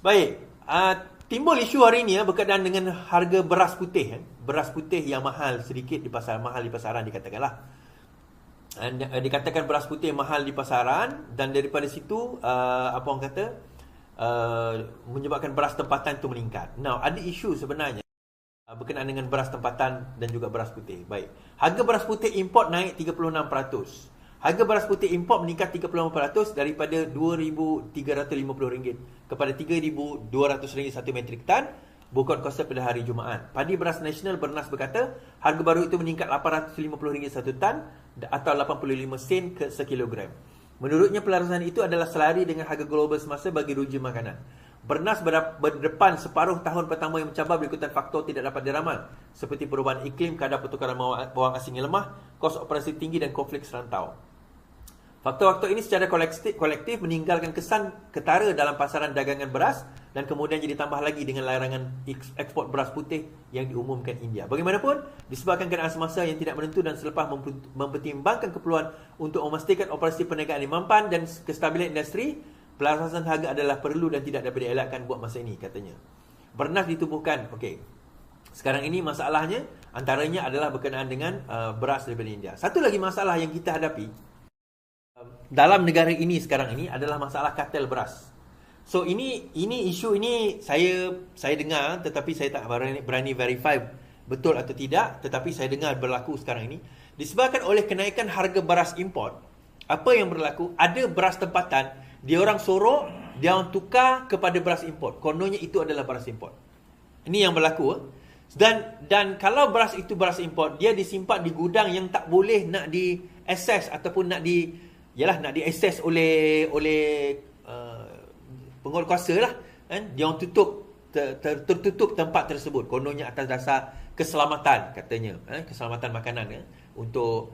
Baik, timbul isu hari ini berkaitan dengan harga beras putih. Beras putih yang mahal sedikit di mahal di pasaran dikatakanlah. Dikatakan beras putih mahal di pasaran dan daripada situ apa orang kata menyebabkan beras tempatan itu meningkat. Now, ada isu sebenarnya berkenaan dengan beras tempatan dan juga beras putih. Baik. Harga beras putih import naik 36%. Harga beras putih import meningkat 35% daripada RM2,350 kepada RM3,200 satu metrik tan bokot kuasa pada hari Jumaat. Padi Beras Nasional Bernas berkata, harga baru itu meningkat RM850 satu tan atau 85 sen ke sekilogram. Menurutnya pelarasan itu adalah selari dengan harga global semasa bagi ruja makanan. Bernas berdepan separuh tahun pertama yang mencabar berikutan faktor tidak dapat diramal seperti perubahan iklim, kadar pertukaran bawang asing yang lemah, kos operasi tinggi dan konflik serantau. Faktor-faktor ini secara kolektif meninggalkan kesan ketara dalam pasaran dagangan beras dan kemudian jadi tambah lagi dengan larangan ekspor beras putih yang diumumkan India. Bagaimanapun, disebabkan keadaan semasa yang tidak menentu dan selepas mempertimbangkan keperluan untuk memastikan operasi perniagaan yang mampan dan kestabilan industri, pelarasan harga adalah perlu dan tidak dapat dielakkan buat masa ini, katanya. Bernas ditubuhkan. Okey. Sekarang ini masalahnya antaranya adalah berkenaan dengan beras daripada India. Satu lagi masalah yang kita hadapi dalam negara ini sekarang ini adalah masalah kartel beras. So ini isu ini saya dengar, tetapi saya tak berani verify betul atau tidak, tetapi saya dengar berlaku sekarang ini disebabkan oleh kenaikan harga beras import. Apa yang berlaku? Ada beras tempatan, dia orang sorok, dia orang tukar kepada beras import. Kononnya itu adalah beras import. Ini yang berlaku. Dan kalau beras itu beras import, dia disimpan di gudang yang tak boleh nak diakses ataupun nak diakses oleh penguatkuasa lah. Dia orang tertutup tempat tersebut. Kononnya atas dasar keselamatan, katanya. Keselamatan makanan untuk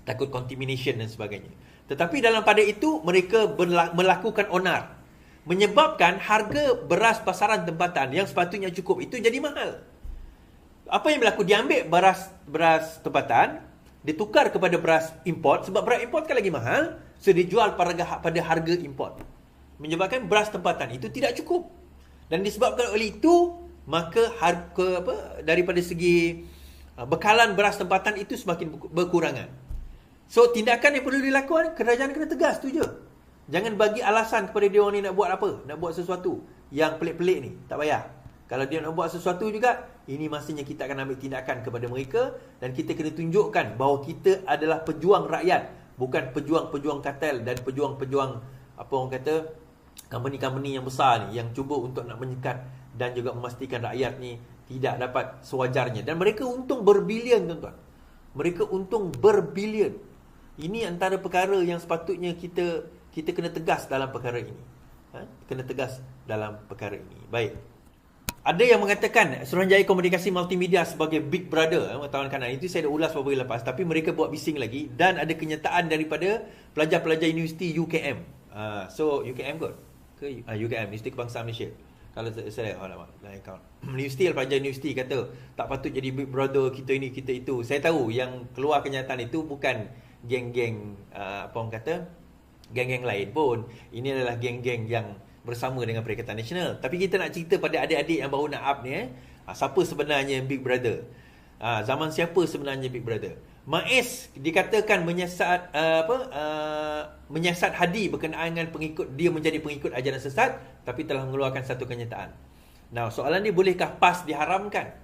takut contamination dan sebagainya. Tetapi dalam pada itu mereka melakukan onar, menyebabkan harga beras pasaran tempatan yang sepatutnya cukup itu jadi mahal. Apa yang berlaku? Dia ambil beras tempatan, ditukar kepada beras import, sebab beras import kan lagi mahal, so dijual pada harga import, menyebabkan beras tempatan itu tidak cukup. Dan disebabkan oleh itu, maka harga daripada segi bekalan beras tempatan itu semakin berkurangan. So tindakan yang perlu dilakukan, kerajaan kena tegas tu je. Jangan bagi alasan kepada dia orang ni nak buat apa, nak buat sesuatu yang pelik-pelik ni, tak payah. Kalau dia nak buat sesuatu juga, ini masanya kita akan ambil tindakan kepada mereka dan kita kena tunjukkan bahawa kita adalah pejuang rakyat, bukan pejuang-pejuang kartel dan pejuang-pejuang apa orang kata company-company yang besar ni yang cuba untuk nak menyekat dan juga memastikan rakyat ni tidak dapat sewajarnya. Dan mereka untung berbilion, tuan-tuan. Mereka untung berbilion. Ini antara perkara yang sepatutnya kita kena tegas dalam perkara ini. Kena tegas dalam perkara ini. Baik. Ada yang mengatakan Suruhanjaya Komunikasi Multimedia sebagai Big Brother wartawan kanan. Itu saya dah ulas beberapa hari lepas. Tapi mereka buat bising lagi. Dan ada kenyataan daripada pelajar-pelajar Universiti UKM. So UKM kot? UKM, Universiti Kebangsaan Malaysia. Kalau saya Universiti, pelajar universiti kata tak patut jadi Big Brother, kita ini, kita itu. Saya tahu yang keluar kenyataan itu bukan geng-geng apa orang kata, geng-geng lain pun. Ini adalah geng-geng yang bersama dengan Perikatan Nasional. Tapi kita nak cerita pada adik-adik yang baru nak up ni, siapa sebenarnya Big Brother? Zaman siapa sebenarnya Big Brother? MAIS dikatakan menyiasat hadi berkenaan dengan pengikut, dia menjadi pengikut ajaran sesat, tapi telah mengeluarkan satu kenyataan. Now, soalan ni, bolehkah PAS diharamkan?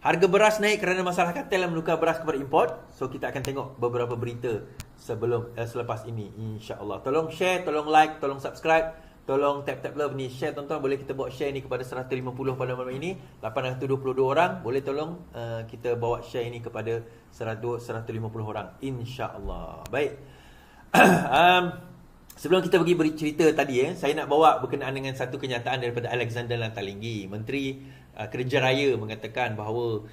Harga beras naik kerana masalah kartel yang menukar beras kepada import. So kita akan tengok beberapa berita selepas ini, insya-Allah. Tolong share, tolong like, tolong subscribe, tolong tap love ni, share tuan-tuan. Boleh kita bawa share ni kepada 150 pada malam ini, 822 orang. Boleh tolong kita bawa share ini kepada 150 orang, insya-Allah. Baik. Sebelum kita pergi bercerita tadi, saya nak bawa berkenaan dengan satu kenyataan daripada Alexander Lantalinggi, Menteri Kerja Raya, mengatakan bahawa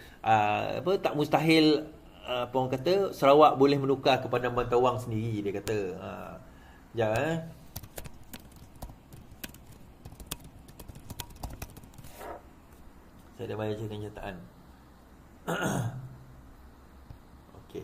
tak mustahil apa orang kata Sarawak boleh menukar kepada mata wang sendiri. Dia kata saya dah baca kenyataan. Okey.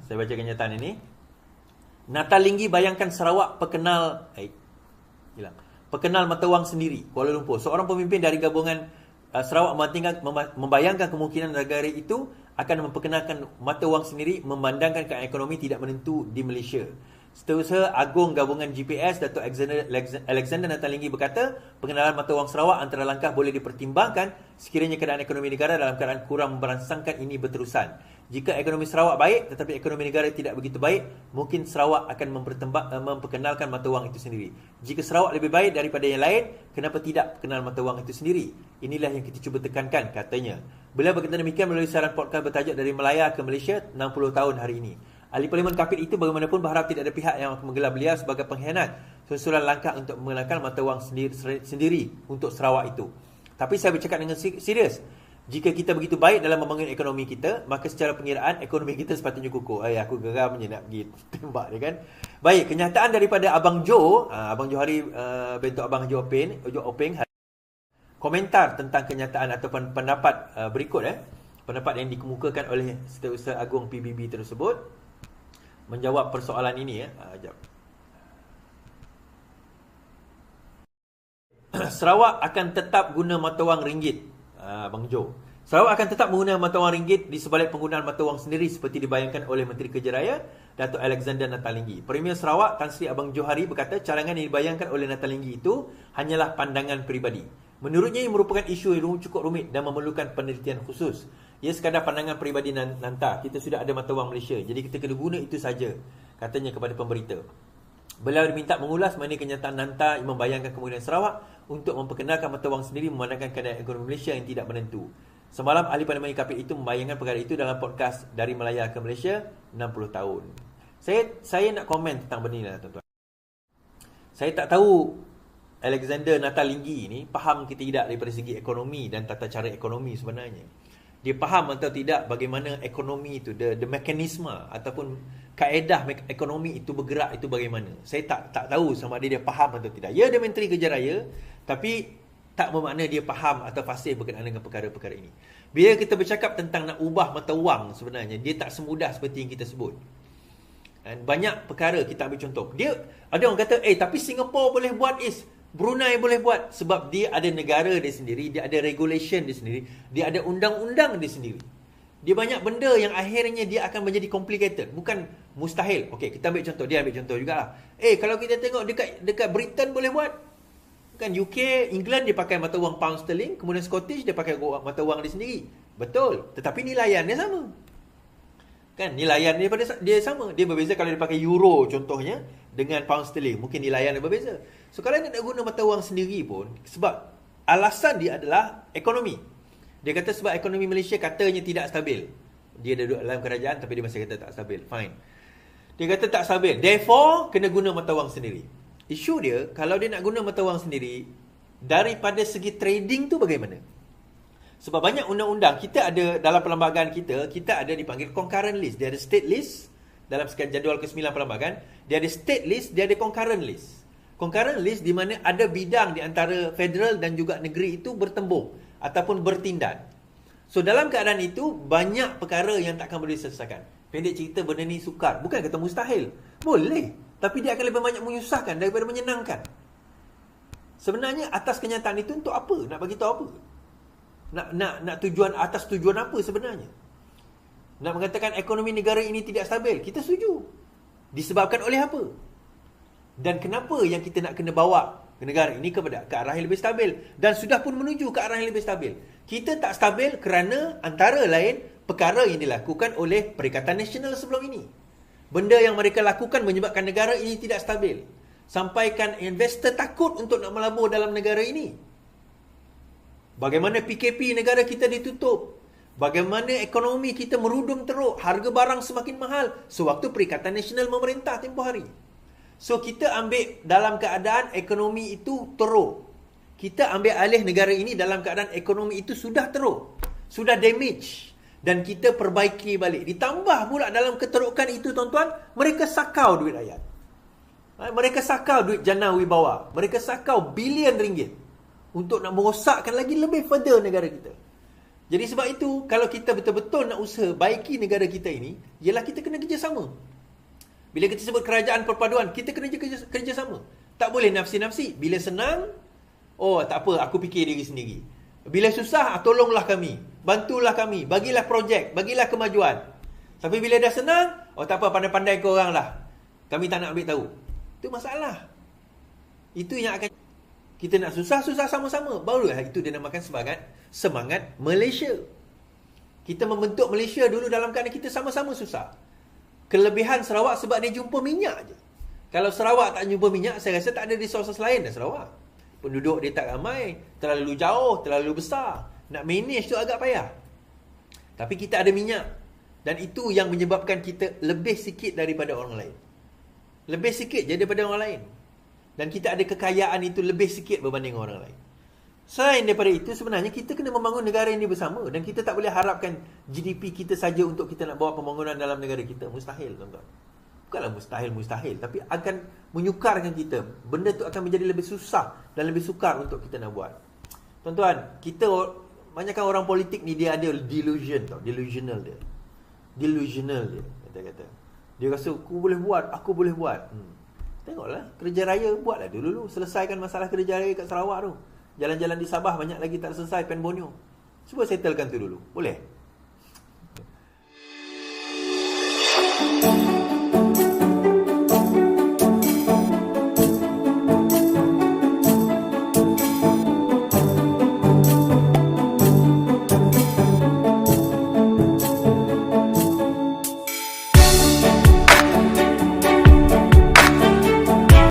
Saya baca kenyataan ini. Natalinggi bayangkan Sarawak perkenal perkenal mata wang sendiri, Kuala Lumpur. Seorang pemimpin dari gabungan Sarawak membayangkan kemungkinan negara itu akan memperkenalkan mata wang sendiri memandangkan keadaan ekonomi tidak menentu di Malaysia. Setiausaha Agung Gabungan GPS Datuk Alexander Natalinggi berkata, pengenalan mata wang Sarawak antara langkah boleh dipertimbangkan sekiranya keadaan ekonomi negara dalam keadaan kurang merangsangkan ini berterusan. Jika ekonomi Sarawak baik tetapi ekonomi negara tidak begitu baik, mungkin Sarawak akan memperkenalkan mata wang itu sendiri. Jika Sarawak lebih baik daripada yang lain, kenapa tidak kenal mata wang itu sendiri? Inilah yang kita cuba tekankan, katanya. Beliau berkata demikian melalui siaran podcast bertajuk Dari Melaya ke Malaysia 60 tahun hari ini. Ahli Parlimen Kapit itu bagaimanapun berharap tidak ada pihak yang akan menggelar beliau sebagai pengkhianat susulan langkah untuk mengenalkan mata wang sendiri untuk Sarawak itu. Tapi saya bercakap dengan serius. Jika kita begitu baik dalam membangun ekonomi kita, maka secara pengiraan ekonomi kita sepatutnya kukuh. Aku geramnya nak pergi tembak dia kan. Baik, kenyataan daripada Abang Jo, Abang Johari bentuk Abang Jo Openg, komentar tentang kenyataan ataupun pendapat berikut pendapat yang dikemukakan oleh Setiausaha Agung PBB tersebut menjawab persoalan ini Sarawak akan tetap guna mata wang ringgit. Bang Jo, Sarawak akan tetap menggunakan mata wang ringgit di sebalik penggunaan mata wang sendiri seperti dibayangkan oleh Menteri Kerja Raya Datuk Alexander Natalinggi. Premier Sarawak Tan Sri Abang Johari berkata carangan yang dibayangkan oleh Natalinggi itu hanyalah pandangan peribadi. Menurutnya ia merupakan isu yang cukup rumit dan memerlukan penelitian khusus. Ia sekadar pandangan peribadi Nanta. Kita sudah ada mata wang Malaysia, jadi kita kena guna itu saja, katanya kepada pemberita. Beliau diminta mengulas mengenai kenyataan Nanta yang membayangkan kemudian Sarawak untuk memperkenalkan mata wang sendiri memandangkan keadaan ekonomi Malaysia yang tidak menentu. Semalam ahli Parlimen Kapit itu membayangkan perkara itu dalam podcast Dari Melaya ke Malaysia 60 tahun. Saya nak komen tentang benda ni lah, tuan-tuan. Saya tak tahu Alexander Natalinggi ni faham ke tidak daripada segi ekonomi dan tata cara ekonomi sebenarnya. Dia faham atau tidak bagaimana ekonomi itu, the mekanisme ataupun kaedah ekonomi itu bergerak itu bagaimana. Saya tak tahu sama dia faham atau tidak. Ya, dia Menteri Kerja Raya, tapi tak bermakna dia faham atau fasih berkenaan dengan perkara-perkara ini. Bila kita bercakap tentang nak ubah mata wang, sebenarnya dia tak semudah seperti yang kita sebut. Dan banyak perkara kita ambil contoh. Dia ada orang kata, tapi Singapura boleh buat Brunei boleh buat sebab dia ada negara dia sendiri, dia ada regulation dia sendiri, dia ada undang-undang dia sendiri. Dia banyak benda yang akhirnya dia akan menjadi complicated, bukan mustahil. Okey, kita ambil contoh, dia ambil contoh jugalah. Kalau kita tengok dekat Britain boleh buat. Kan UK, England dia pakai mata wang pound sterling, kemudian Scottish dia pakai mata wang dia sendiri. Betul, tetapi nilaian dia sama. Kan nilaian dia sama. Dia berbeza kalau dia pakai euro contohnya dengan pound sterling, mungkin nilaian dia berbeza. So kalau dia nak guna mata wang sendiri pun, sebab alasan dia adalah ekonomi. Dia kata sebab ekonomi Malaysia katanya tidak stabil. Dia duduk dalam kerajaan tapi dia masih kata tak stabil. Fine. Dia kata tak stabil. Therefore, kena guna mata wang sendiri. Isu dia, kalau dia nak guna mata wang sendiri, daripada segi trading tu bagaimana? Sebab banyak undang-undang kita ada dalam perlembagaan kita ada dipanggil concurrent list. Dia ada state list dalam jadual ke-9 perlembagaan. Dia ada state list, dia ada concurrent list. Concurrent list di mana ada bidang di antara federal dan juga negeri itu bertembung ataupun bertindak. So dalam keadaan itu banyak perkara yang takkan boleh diselesaikan. Pendek cerita, benda ni sukar. Bukan kata mustahil. Boleh. Tapi dia akan lebih banyak menyusahkan daripada menyenangkan. Sebenarnya atas kenyataan itu untuk apa? Nak bagi tahu apa? Nak tujuan atas tujuan apa sebenarnya? Nak mengatakan ekonomi negara ini tidak stabil. Kita setuju. Disebabkan oleh apa? Dan kenapa yang kita nak kena bawa negara ini ke arah yang lebih stabil? Dan sudah pun menuju ke arah yang lebih stabil. Kita tak stabil kerana antara lain perkara yang dilakukan oleh Perikatan Nasional sebelum ini. Benda yang mereka lakukan menyebabkan negara ini tidak stabil. Sampaikan investor takut untuk nak melabur dalam negara ini. Bagaimana PKP negara kita ditutup. Bagaimana ekonomi kita merudum teruk. Harga barang semakin mahal. Sewaktu Perikatan Nasional memerintah tempoh hari. So kita ambil dalam keadaan ekonomi itu teruk. Kita ambil alih negara ini dalam keadaan ekonomi itu sudah teruk. Sudah damage. Dan kita perbaiki balik. Ditambah pula dalam keterukan itu tuan-tuan, mereka sakau duit rakyat. Mereka sakau duit jana wibawa. Mereka sakau bilion ringgit. Untuk nak merosakkan lagi lebih further negara kita. Jadi sebab itu, kalau kita betul-betul nak usaha baiki negara kita ini, ialah kita kena kerjasama. Bila kita sebut kerajaan perpaduan, kita kena kerjasama. Tak boleh nafsi-nafsi. Bila senang, oh tak apa, aku fikir diri sendiri. Bila susah, tolonglah kami, bantulah kami, bagilah projek, bagilah kemajuan. Tapi bila dah senang, oh tak apa, pandai-pandai korang lah, kami tak nak ambil tahu. Itu masalah. Itu yang akan kita nak susah-susah sama-sama. Barulah itu dinamakan semangat Malaysia. Kita membentuk Malaysia dulu dalam keadaan kita sama-sama susah. Kelebihan Sarawak sebab dia jumpa minyak je. Kalau Sarawak tak jumpa minyak, saya rasa tak ada resources lain dah Sarawak. Penduduk dia tak ramai, terlalu jauh, terlalu besar. Nak manage tu agak payah. Tapi kita ada minyak. Dan itu yang menyebabkan kita lebih sikit daripada orang lain. Lebih sikit je daripada orang lain. Dan kita ada kekayaan itu lebih sikit berbanding orang lain. Selain daripada itu, sebenarnya kita kena membangun negara ini bersama. Dan kita tak boleh harapkan GDP kita saja untuk kita nak bawa pembangunan dalam negara kita. Mustahil, tuan-tuan. Bukanlah mustahil, tapi akan menyukarkan kita. Benda tu akan menjadi lebih susah dan lebih sukar untuk kita nak buat. Tuan-tuan, kita, banyakkan orang politik ni dia ada delusion tau. Delusional dia. Kata-kata. Dia rasa aku boleh buat. Tengoklah, kerja raya buatlah dulu. Selesaikan masalah kerja raya kat Sarawak tu. Jalan-jalan di Sabah banyak lagi tak selesai, Pen Borneo. Cuba settlekan tu dulu. Boleh?